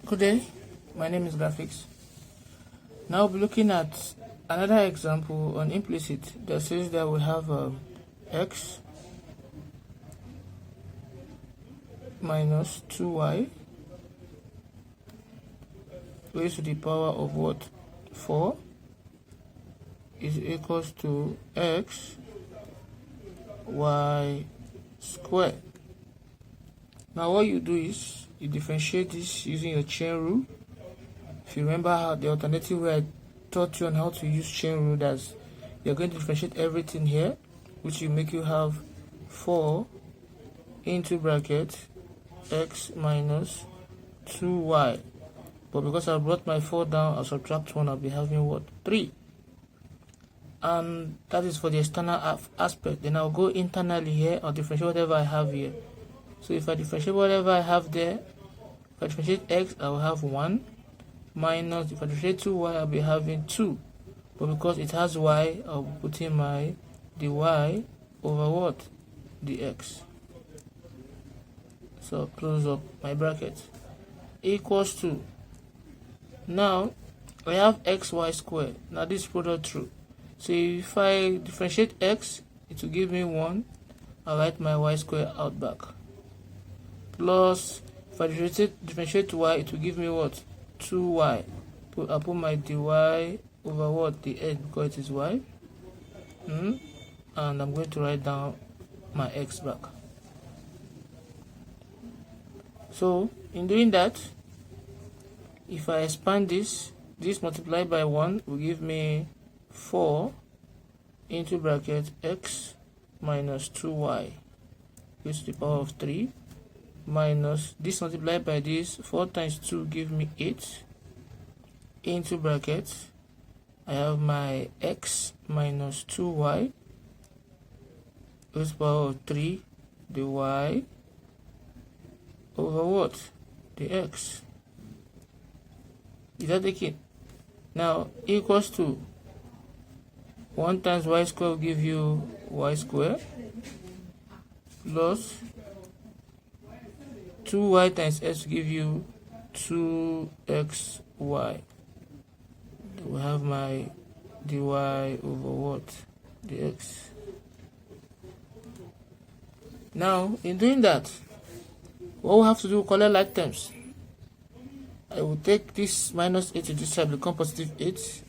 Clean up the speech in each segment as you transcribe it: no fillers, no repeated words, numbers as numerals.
Good day, my name is Graphics. Now we'll be looking at another example on implicit that says that we have x minus 2y raised to the power of what? 4 is equals to x y squared. Now what you do is you differentiate this using your chain rule. If you remember how the alternative way I taught you on how to use chain rule, that's you're going to differentiate everything here, which will make you have 4 into bracket x minus 2y. But because I brought my 4 down, I'll subtract 1, I'll be having what? 3. And that is for the external aspect. Then I'll go internally here, I'll differentiate whatever I have here. So if I differentiate whatever I have there, if I differentiate x, I will have 1, minus, if I differentiate 2y, I'll be having 2. But because it has y, I'll be putting my dy over what? Dx. So close up my bracket. Equals to, now I have xy squared. Now this product true. So if I differentiate x, it will give me 1. I'll write my y squared out back. Plus, if I differentiate y, it will give me what? 2y. I'll put my dy over what? The x, because it is y. And I'm going to write down my x back. So, in doing that, if I expand this multiplied by 1 will give me 4 into bracket x minus 2y raised to the power of 3 minus this multiplied by this, 4 times 2 give me 8 into bracket, I have my x minus 2y raised to the power of 3 the y over what? The x. Is that taken? Now equals to 1 times y squared will give you y squared plus 2y times x will give you 2xy. We have my dy over what? Dx. Now, in doing that, what we have to do, collect like terms. I will take this minus 8 to this side, become positive 8,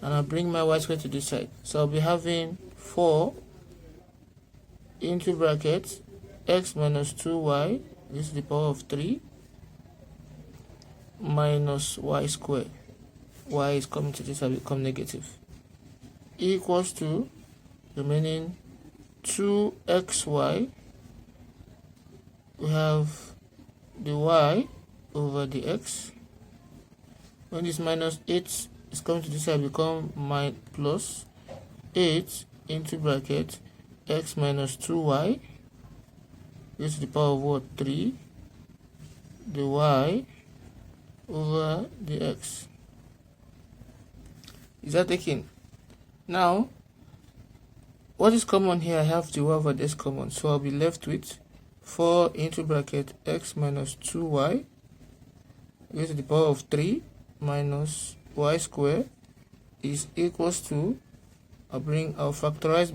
and I'll bring my y squared to this side. So I'll be having 4 into bracket x minus 2y raised to the power of 3 minus y squared. Y is coming to this side, become negative. Equals to remaining 2xy. We have the y over the x. When this minus 8 is coming to this side, become my plus 8 into bracket x minus 2y raised to the power of what? 3 the y over the x. Is that taken? Now, what is common here? I have the y over the x common, so I'll be left with 4 into bracket x minus 2y raised to the power of 3 minus y squared is equals to, I'll factorize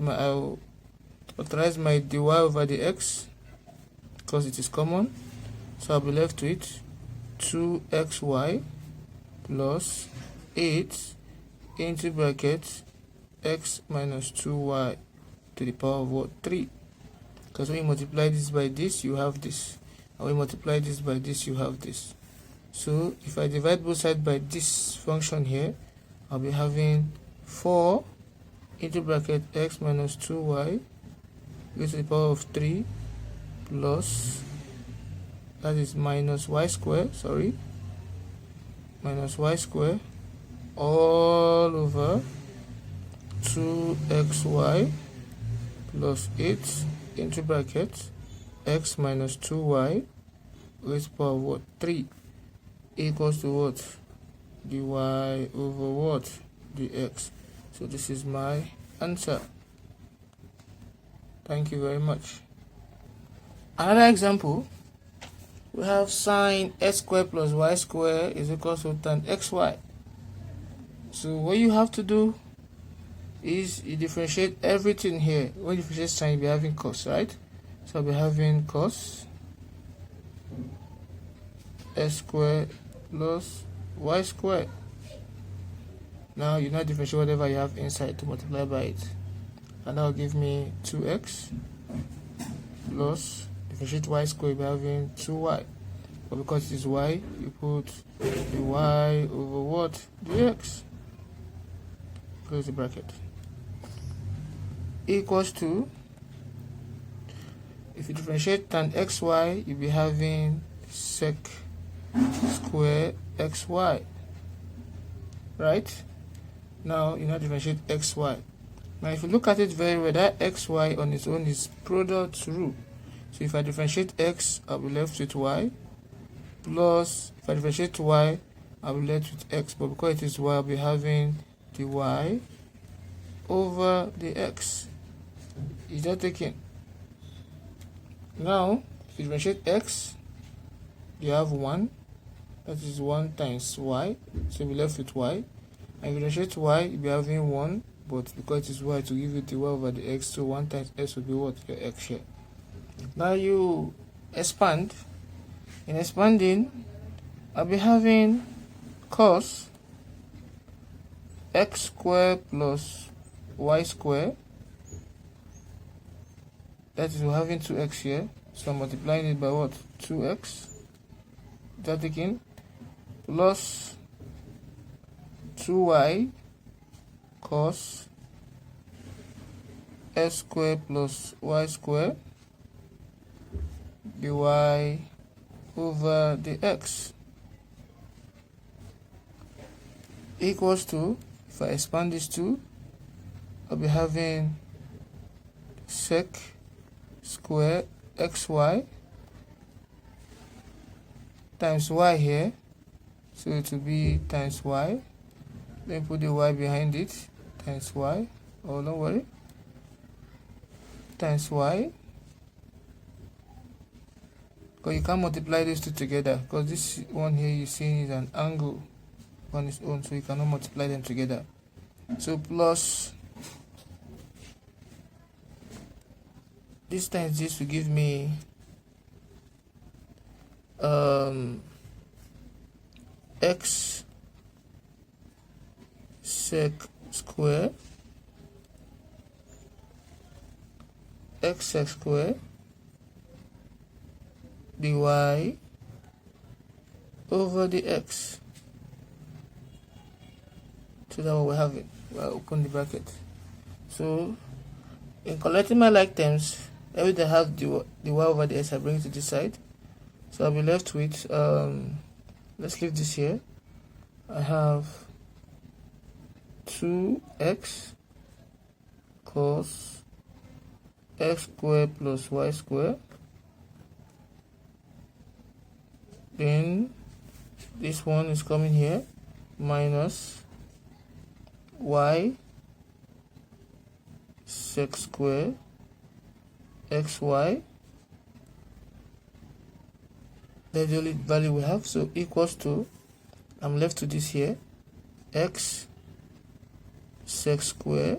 my dy over the x because it is common. So I'll be left with 2xy plus 8 into bracket x minus 2y to the power of what? 3. Because when you multiply this by this, you have this. And when you multiply this by this, you have this. So if I divide both sides by this function here, I'll be having 4 into bracket x minus 2y raised to the power of 3 plus, that is minus y squared, minus y squared all over 2xy plus 8 into bracket x minus 2y raised to the power of what? 3 equals to what? Dy over what? Dx. So this is my answer. Thank you very much. Another example we have sine x squared plus y squared is equal to tan xy. So what you have to do is you differentiate everything here. When you differentiate sine, you'll be having cos, right? So I'll be having cos x squared plus y squared. Now you now differentiate whatever you have inside to multiply by it, and that will give me 2x plus differentiate y squared, you'll be having 2y. But because it is y, you put the y over what? The x. Close the bracket. Equals to, if you differentiate tan xy, you'll be having sec square xy. Right? Now you now differentiate xy. Now if you look at it very well, that xy on its own is product rule. So if I differentiate x, I'll be left with y. Plus, if I differentiate y, I'll be left with x. But because it is y, I'll be having the y over the x. Is that taken? Now, if you differentiate x, you have 1. That is 1 times y. So you'll be left with y. And if you differentiate y, you'll be having 1. But because it is y, to give you the y over the x, so 1 times x will be what? Your x here. Now you expand. In expanding, I'll be having cos x squared plus y squared. That is, we're having 2x here, so I'm multiplying it by what? 2x. That again, plus 2y cos x squared plus y squared dy over the x equals to, if I expand these two, I'll be having sec square xy times y here, so it will be times y. Then put the y behind it, times y. Oh, don't worry, times y. Because you can't multiply these two together, because this one here you see is an angle on its own, so you cannot multiply them together. So plus this times this will give me x sec square x sec square dy over the x. So that's what we're having. We'll open the bracket. So in collecting my like terms, everything I have the y over the x, I bring it to this side. So I'll be left with let's leave this here. I have 2x cos x squared plus y squared. Then this one is coming here, minus y sec square xy. That's the only value we have, so equals to, I'm left to this here, x sec square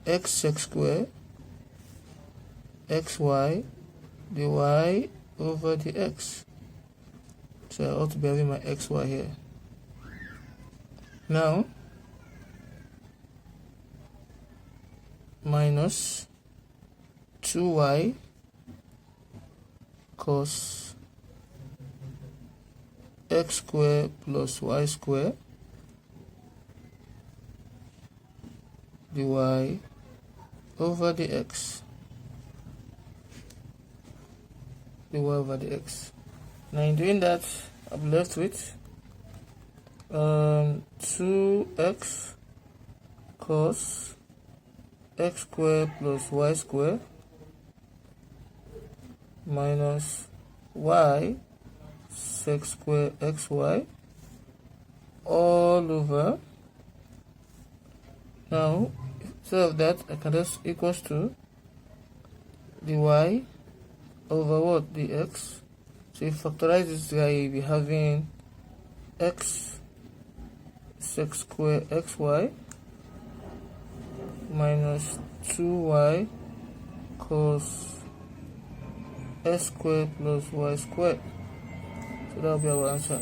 x sec square xy dy over the x. So I ought to be having my xy here. Now minus 2y cos x square plus y square dy over the x. Dy over the x. Now in doing that, I'm left with 2x cos x square plus y square minus y sec square xy all over. Now instead of that, I can just equals to dy over what? The x. So if you factorize this guy, you'll be having x sec square xy minus 2y cos s squared plus y squared. So that will be our answer.